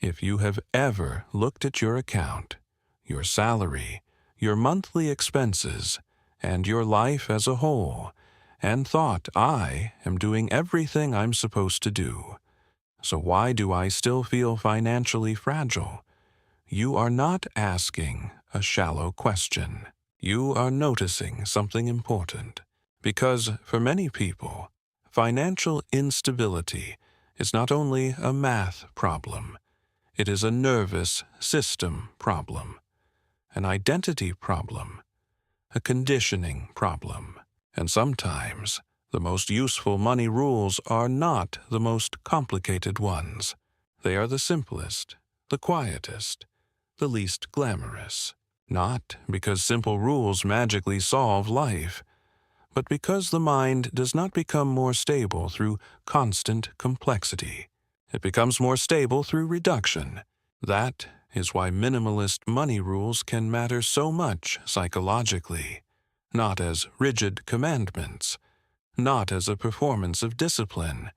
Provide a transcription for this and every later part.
If you have ever looked at your account, your salary, your monthly expenses, and your life as a whole, and thought, I am doing everything I'm supposed to do, so why do I still feel financially fragile? You are not asking a shallow question. You are noticing something important. Because for many people, financial instability is not only a math problem, it is a nervous system problem, an identity problem, a conditioning problem. And sometimes, the most useful money rules are not the most complicated ones. They are the simplest, the quietest, the least glamorous. Not because simple rules magically solve life, but because the mind does not become more stable through constant complexity. It becomes more stable through reduction. That is why minimalist money rules can matter so much psychologically, not as rigid commandments, not as a performance of discipline,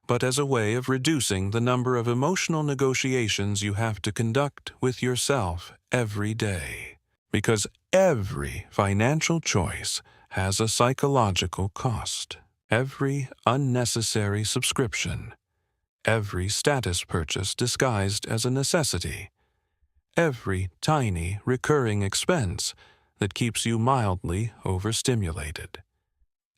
but as a way of reducing the number of emotional negotiations you have to conduct with yourself every day. Because every financial choice has a psychological cost. Every unnecessary subscription, every status purchase disguised as a necessity, every tiny recurring expense that keeps you mildly overstimulated,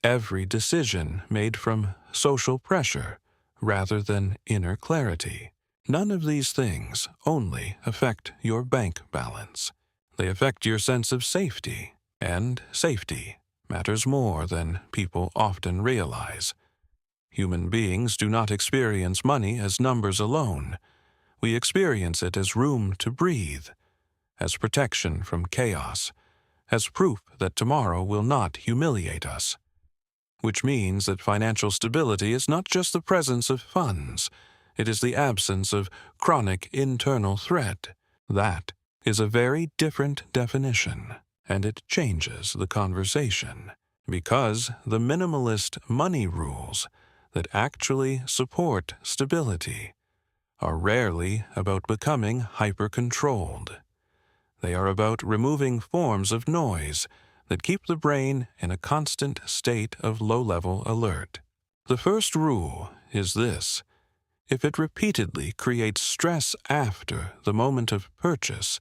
every decision made from social pressure rather than inner clarity. None of these things only affect your bank balance. They affect your sense of safety, and safety matters more than people often realize. Human beings do not experience money as numbers alone. We experience it as room to breathe, as protection from chaos, as proof that tomorrow will not humiliate us. Which means that financial stability is not just the presence of funds, it is the absence of chronic internal threat. That is a very different definition, and it changes the conversation, because the minimalist money rules that actually support stability are rarely about becoming hyper-controlled. They are about removing forms of noise that keep the brain in a constant state of low-level alert. The first rule is this: if it repeatedly creates stress after the moment of purchase,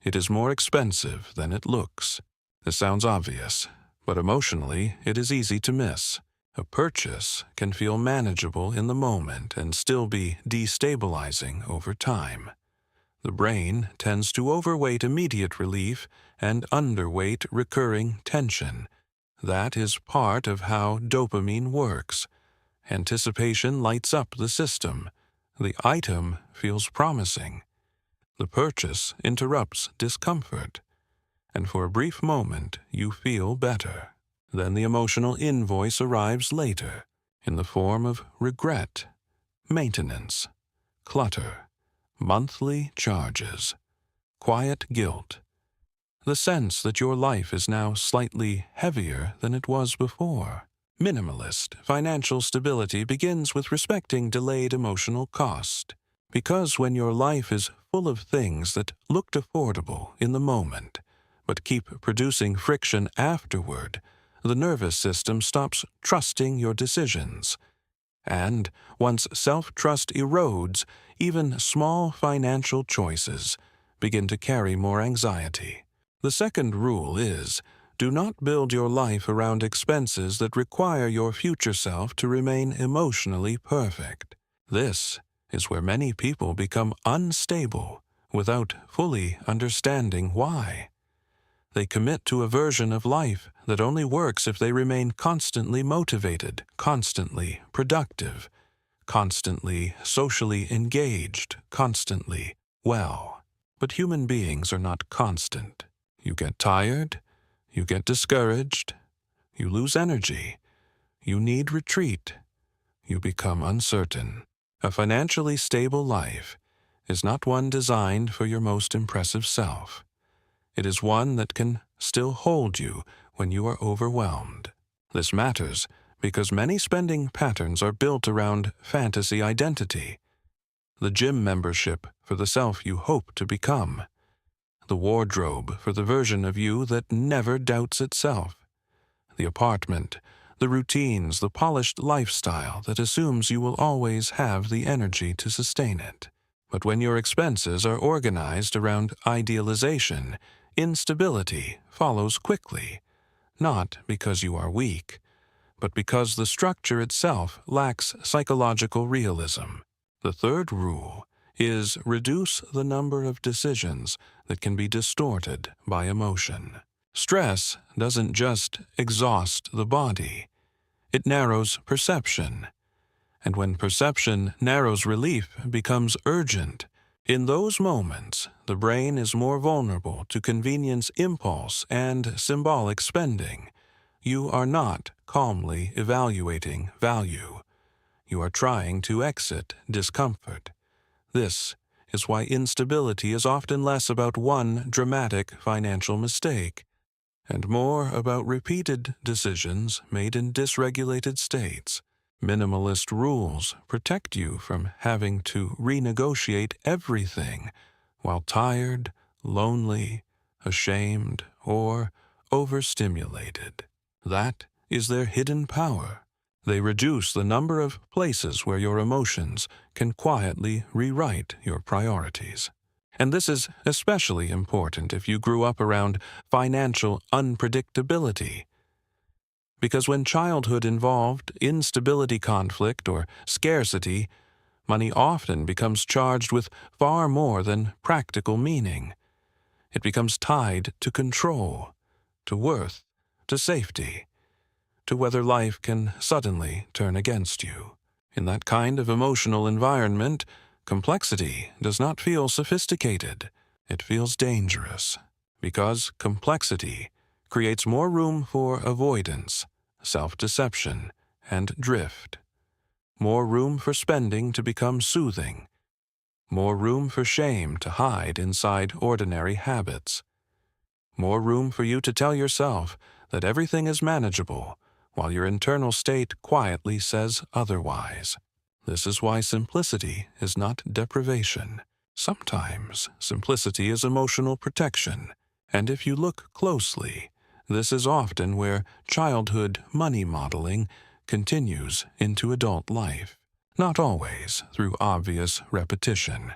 it is more expensive than it looks. This sounds obvious, but emotionally it is easy to miss. A purchase can feel manageable in the moment and still be destabilizing over time. The brain tends to overweight immediate relief and underweight recurring tension. That is part of how dopamine works. Anticipation lights up the system. The item feels promising. The purchase interrupts discomfort. And for a brief moment, you feel better. Then the emotional invoice arrives later, in the form of regret, maintenance, clutter, monthly charges, quiet guilt, the sense that your life is now slightly heavier than it was before. Minimalist financial stability begins with respecting delayed emotional cost, because when your life is full of things that looked affordable in the moment, but keep producing friction afterward, the nervous system stops trusting your decisions. And once self-trust erodes, even small financial choices begin to carry more anxiety. The second rule is, do not build your life around expenses that require your future self to remain emotionally perfect. This is where many people become unstable without fully understanding why. They commit to a version of life that only works if they remain constantly motivated, constantly productive, constantly socially engaged, constantly well. But human beings are not constant. You get tired, you get discouraged, you lose energy, you need retreat, you become uncertain. A financially stable life is not one designed for your most impressive self. It is one that can still hold you when you are overwhelmed. This matters because many spending patterns are built around fantasy identity. The gym membership for the self you hope to become, the wardrobe for the version of you that never doubts itself, the apartment, the routines, the polished lifestyle that assumes you will always have the energy to sustain it. But when your expenses are organized around idealization, instability follows quickly, not because you are weak, but because the structure itself lacks psychological realism. The third rule is reduce the number of decisions that can be distorted by emotion. Stress doesn't just exhaust the body, it narrows perception. And when perception narrows, relief becomes urgent. In those moments, the brain is more vulnerable to convenience impulse and symbolic spending. You are not calmly evaluating value. You are trying to exit discomfort. This is why instability is often less about one dramatic financial mistake and more about repeated decisions made in dysregulated states. Minimalist rules protect you from having to renegotiate everything while tired, lonely, ashamed, or overstimulated. That is their hidden power. They reduce the number of places where your emotions can quietly rewrite your priorities. And this is especially important if you grew up around financial unpredictability. Because when childhood involved instability, conflict, or scarcity, money often becomes charged with far more than practical meaning. It becomes tied to control, to worth, to safety, to whether life can suddenly turn against you. In that kind of emotional environment, complexity does not feel sophisticated. It feels dangerous, because complexity creates more room for avoidance, self-deception, and drift. More room for spending to become soothing. More room for shame to hide inside ordinary habits. More room for you to tell yourself that everything is manageable, while your internal state quietly says otherwise. This is why simplicity is not deprivation. Sometimes simplicity is emotional protection, and if you look closely, this is often where childhood money modeling continues into adult life. Not always through obvious repetition,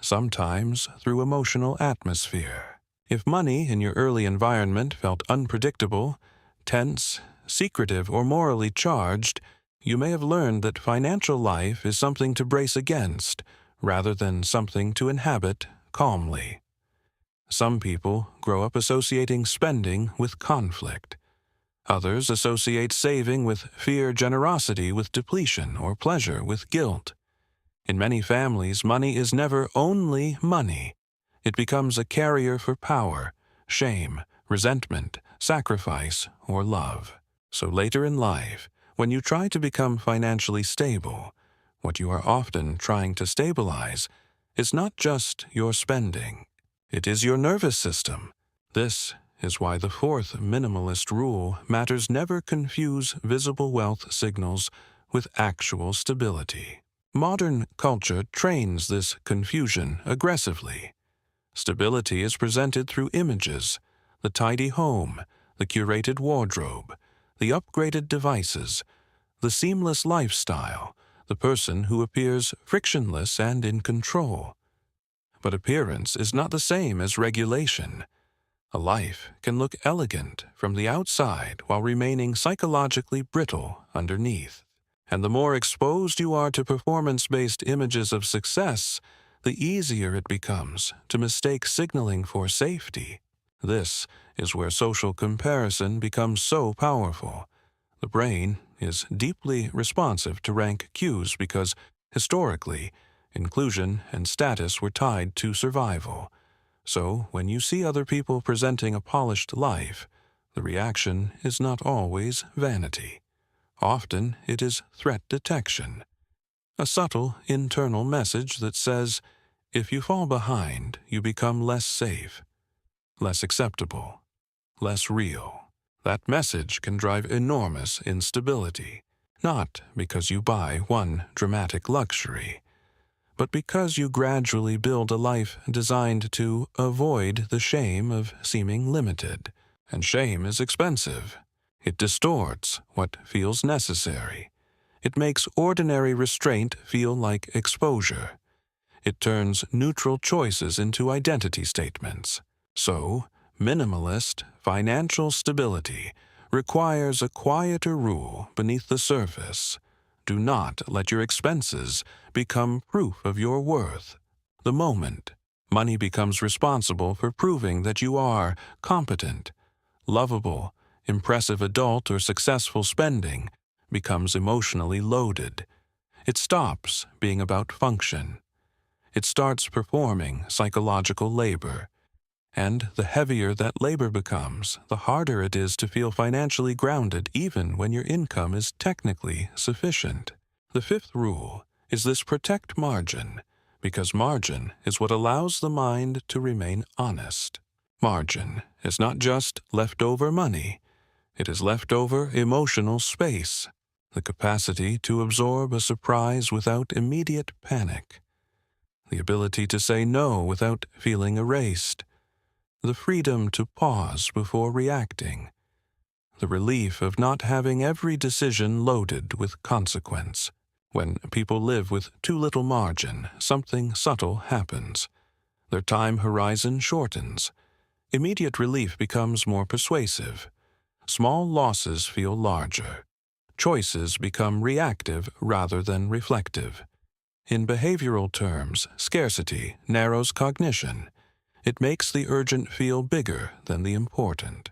sometimes through emotional atmosphere. If money in your early environment felt unpredictable, tense, secretive, or morally charged, you may have learned that financial life is something to brace against, rather than something to inhabit calmly. Some people grow up associating spending with conflict. Others associate saving with fear, generosity with depletion, or pleasure with guilt. In many families, money is never only money. It becomes a carrier for power, shame, resentment, sacrifice, or love. So later in life, when you try to become financially stable, what you are often trying to stabilize is not just your spending. It is your nervous system. This is why the fourth minimalist rule matters: never confuse visible wealth signals with actual stability. Modern culture trains this confusion aggressively. Stability is presented through images: the tidy home, the curated wardrobe, the upgraded devices, the seamless lifestyle, the person who appears frictionless and in control. But appearance is not the same as regulation. A life can look elegant from the outside while remaining psychologically brittle underneath. And the more exposed you are to performance-based images of success, the easier it becomes to mistake signaling for safety. This is where social comparison becomes so powerful. The brain is deeply responsive to rank cues because, historically, inclusion and status were tied to survival. So, when you see other people presenting a polished life, the reaction is not always vanity. Often it is threat detection. A subtle internal message that says, if you fall behind, you become less safe, less acceptable, less real. That message can drive enormous instability, not because you buy one dramatic luxury, but because you gradually build a life designed to avoid the shame of seeming limited. And shame is expensive. It distorts what feels necessary. It makes ordinary restraint feel like exposure. It turns neutral choices into identity statements. So, minimalist financial stability requires a quieter rule beneath the surface. Do not let your expenses become proof of your worth. The moment money becomes responsible for proving that you are competent, lovable, impressive adult, or successful spending becomes emotionally loaded. It stops being about function. It starts performing psychological labor. And the heavier that labor becomes, the harder it is to feel financially grounded even when your income is technically sufficient. The fifth rule is this: protect margin, because margin is what allows the mind to remain honest. Margin is not just leftover money, it is leftover emotional space, the capacity to absorb a surprise without immediate panic, the ability to say no without feeling erased, the freedom to pause before reacting, the relief of not having every decision loaded with consequence. When people live with too little margin, something subtle happens. Their time horizon shortens. Immediate relief becomes more persuasive. Small losses feel larger. Choices become reactive rather than reflective. In behavioral terms, scarcity narrows cognition. It makes the urgent feel bigger than the important.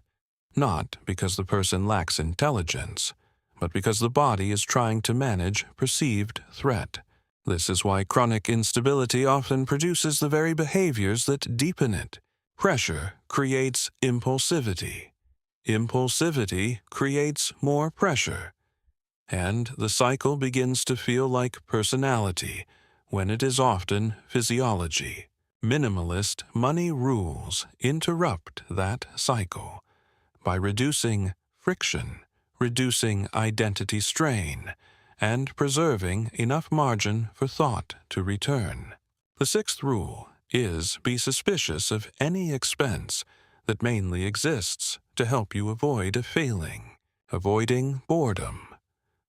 Not because the person lacks intelligence, but because the body is trying to manage perceived threat. This is why chronic instability often produces the very behaviors that deepen it. Pressure creates impulsivity. Impulsivity creates more pressure. And the cycle begins to feel like personality when it is often physiology. Minimalist money rules interrupt that cycle by reducing friction, reducing identity strain, and preserving enough margin for thought to return. The sixth rule is: be suspicious of any expense that mainly exists to help you avoid a failing, avoiding boredom,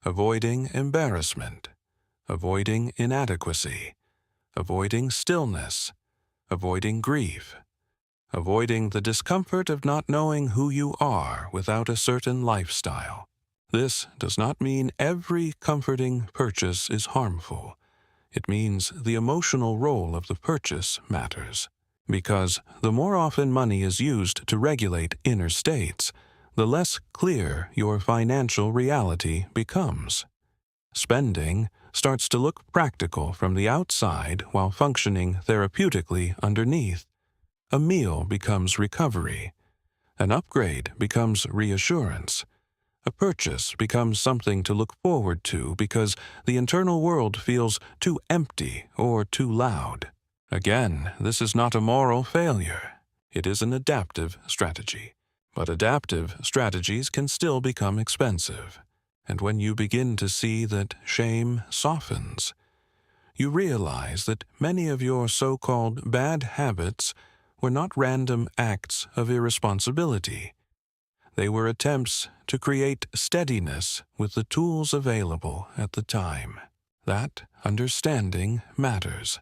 avoiding embarrassment, avoiding inadequacy, avoiding stillness, avoiding grief, avoiding the discomfort of not knowing who you are without a certain lifestyle. This does not mean every comforting purchase is harmful. It means the emotional role of the purchase matters. Because the more often money is used to regulate inner states, the less clear your financial reality becomes. Spending starts to look practical from the outside while functioning therapeutically underneath. A meal becomes recovery. An upgrade becomes reassurance. A purchase becomes something to look forward to because the internal world feels too empty or too loud. Again, this is not a moral failure. It is an adaptive strategy. But adaptive strategies can still become expensive. And when you begin to see that shame softens, you realize that many of your so-called bad habits were not random acts of irresponsibility. They were attempts to create steadiness with the tools available at the time. That understanding matters,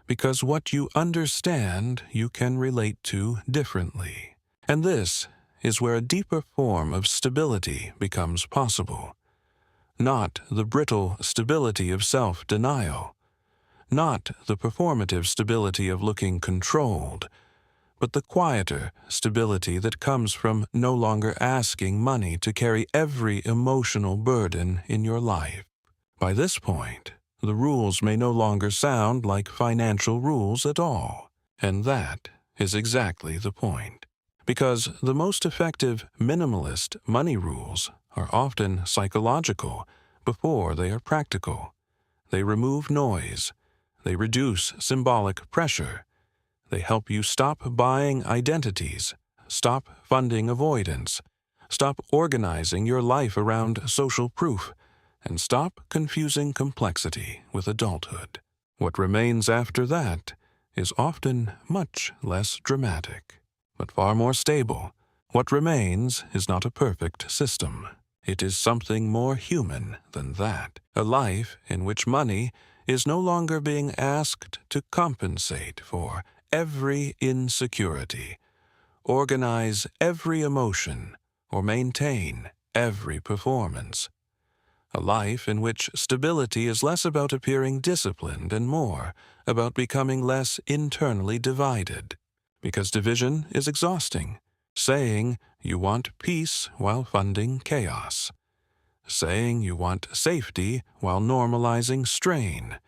because what you understand you can relate to differently. And this is where a deeper form of stability becomes possible. Not the brittle stability of self-denial, not the performative stability of looking controlled, but the quieter stability that comes from no longer asking money to carry every emotional burden in your life. By this point, the rules may no longer sound like financial rules at all, and that is exactly the point. Because the most effective minimalist money rules are often psychological before they are practical. They remove noise. They reduce symbolic pressure. They help you stop buying identities, stop funding avoidance, stop organizing your life around social proof, and stop confusing complexity with adulthood. What remains after that is often much less dramatic, but far more stable. What remains is not a perfect system. It is something more human than that, a life in which money is no longer being asked to compensate for every insecurity, organize every emotion, or maintain every performance. A life in which stability is less about appearing disciplined and more about becoming less internally divided. Because division is exhausting. Saying you want peace while funding chaos. Saying you want safety while normalizing strain.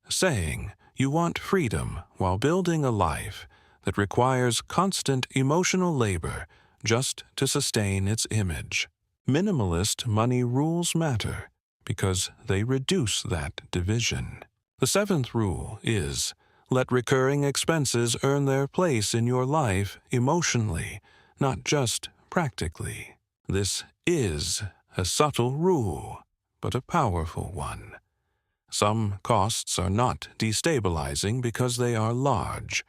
Saying you want freedom while building a life that requires constant emotional labor just to sustain its image. Minimalist money rules matter because they reduce that division. The seventh rule is, let recurring expenses earn their place in your life emotionally, not just practically. This is a subtle rule, but a powerful one. Some costs are not destabilizing because they are large.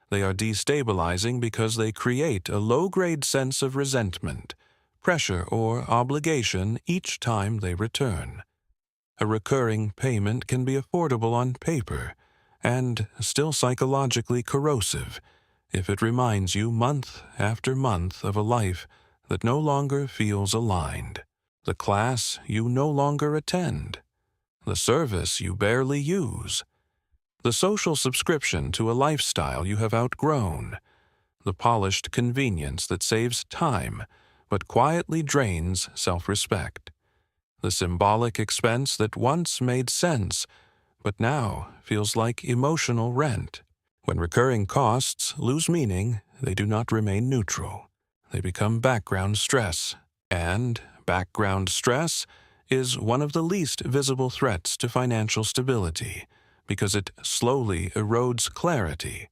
They are destabilizing because they create a low-grade sense of resentment, pressure, or obligation each time they return. A recurring payment can be affordable on paper and still psychologically corrosive if it reminds you month after month of a life that no longer feels aligned, the class you no longer attend, the service you barely use, the social subscription to a lifestyle you have outgrown, the polished convenience that saves time but quietly drains self-respect, the symbolic expense that once made sense but now feels like emotional rent. When recurring costs lose meaning, they do not remain neutral. They become background stress, and background stress is one of the least visible threats to financial stability because it slowly erodes clarity.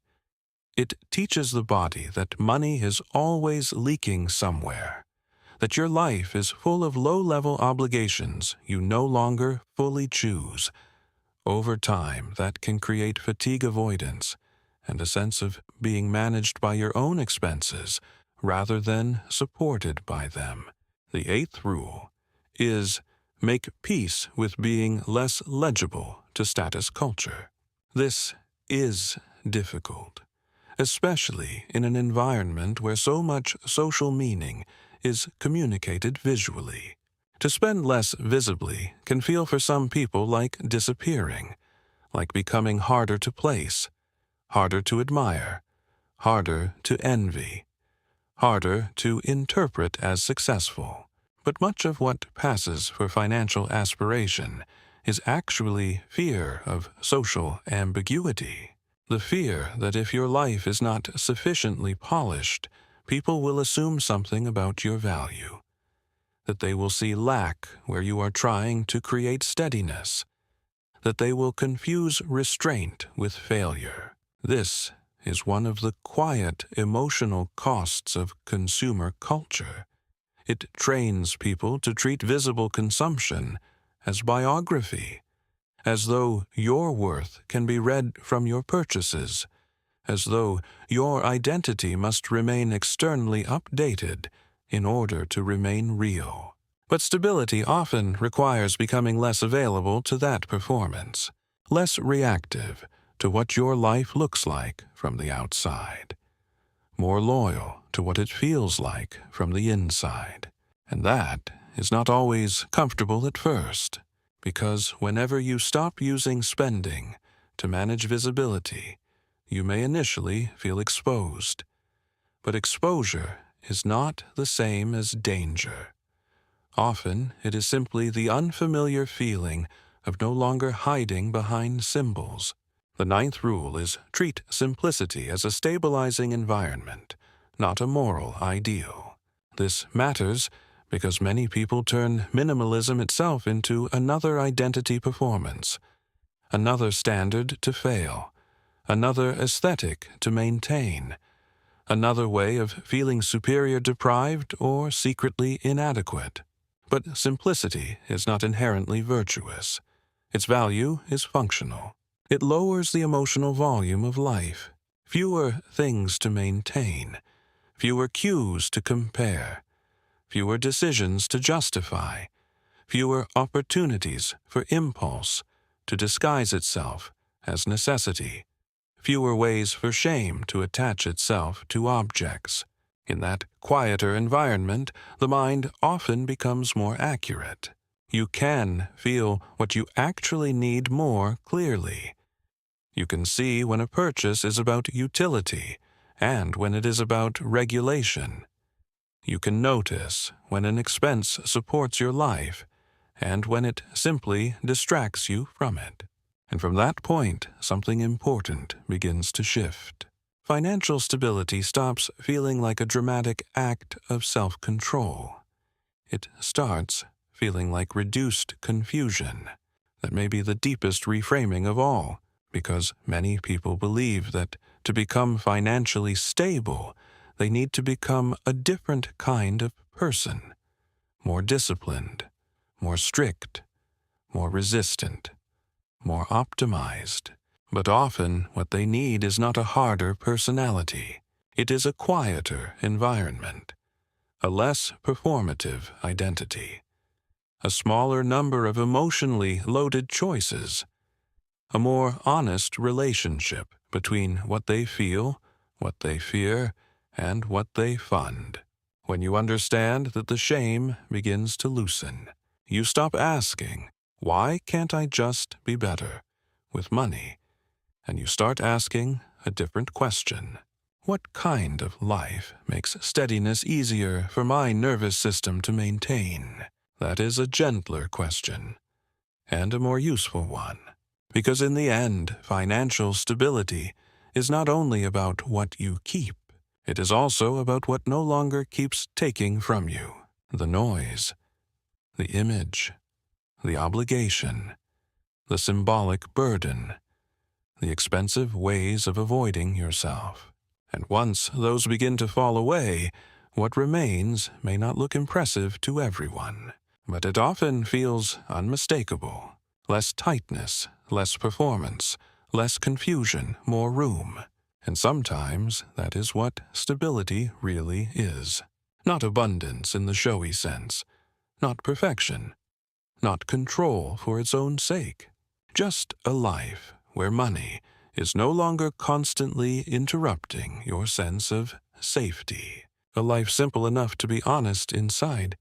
It teaches the body that money is always leaking somewhere, that your life is full of low-level obligations you no longer fully choose. Over time, that can create fatigue avoidance and a sense of being managed by your own expenses rather than supported by them. The eighth rule is make peace with being less legible to status culture. This is difficult, especially in an environment where so much social meaning is communicated visually. To spend less visibly can feel for some people like disappearing, like becoming harder to place, harder to admire, harder to envy, harder to interpret as successful. But much of what passes for financial aspiration is actually fear of social ambiguity. The fear that if your life is not sufficiently polished, people will assume something about your value, that they will see lack where you are trying to create steadiness, that they will confuse restraint with failure. This is one of the quiet emotional costs of consumer culture. It trains people to treat visible consumption as biography, as though your worth can be read from your purchases, as though your identity must remain externally updated in order to remain real. But stability often requires becoming less available to that performance, less reactive to what your life looks like from the outside, more loyal to what it feels like from the inside. And that is not always comfortable at first, because whenever you stop using spending to manage visibility, you may initially feel exposed. But exposure is not the same as danger. Often, it is simply the unfamiliar feeling of no longer hiding behind symbols. The ninth rule is treat simplicity as a stabilizing environment, not a moral ideal. This matters because many people turn minimalism itself into another identity performance, another standard to fail, another aesthetic to maintain, another way of feeling superior deprived or secretly inadequate. But simplicity is not inherently virtuous. Its value is functional. It lowers the emotional volume of life. Fewer things to maintain, fewer cues to compare, fewer decisions to justify, fewer opportunities for impulse to disguise itself as necessity, fewer ways for shame to attach itself to objects. In that quieter environment, the mind often becomes more accurate. You can feel what you actually need more clearly. You can see when a purchase is about utility and when it is about regulation. You can notice when an expense supports your life and when it simply distracts you from it. And from that point, something important begins to shift. Financial stability stops feeling like a dramatic act of self-control. It starts feeling like reduced confusion. That may be the deepest reframing of all, because many people believe that to become financially stable, they need to become a different kind of person, more disciplined, more strict, more resistant, more optimized. But often what they need is not a harder personality. It is a quieter environment, a less performative identity, a smaller number of emotionally loaded choices, a more honest relationship between what they feel, what they fear, and what they fund. When you understand that the shame begins to loosen, you stop asking, "Why can't I just be better?" with money, and you start asking a different question. What kind of life makes steadiness easier for my nervous system to maintain? That is a gentler question, and a more useful one. Because in the end, financial stability is not only about what you keep, it is also about what no longer keeps taking from you. The noise, the image, the obligation, the symbolic burden, the expensive ways of avoiding yourself. And once those begin to fall away, what remains may not look impressive to everyone, but it often feels unmistakable. Less tightness, less performance, less confusion, more room. And sometimes that is what stability really is. Not abundance in the showy sense, not perfection, not control for its own sake. Just a life where money is no longer constantly interrupting your sense of safety. A life simple enough to be honest inside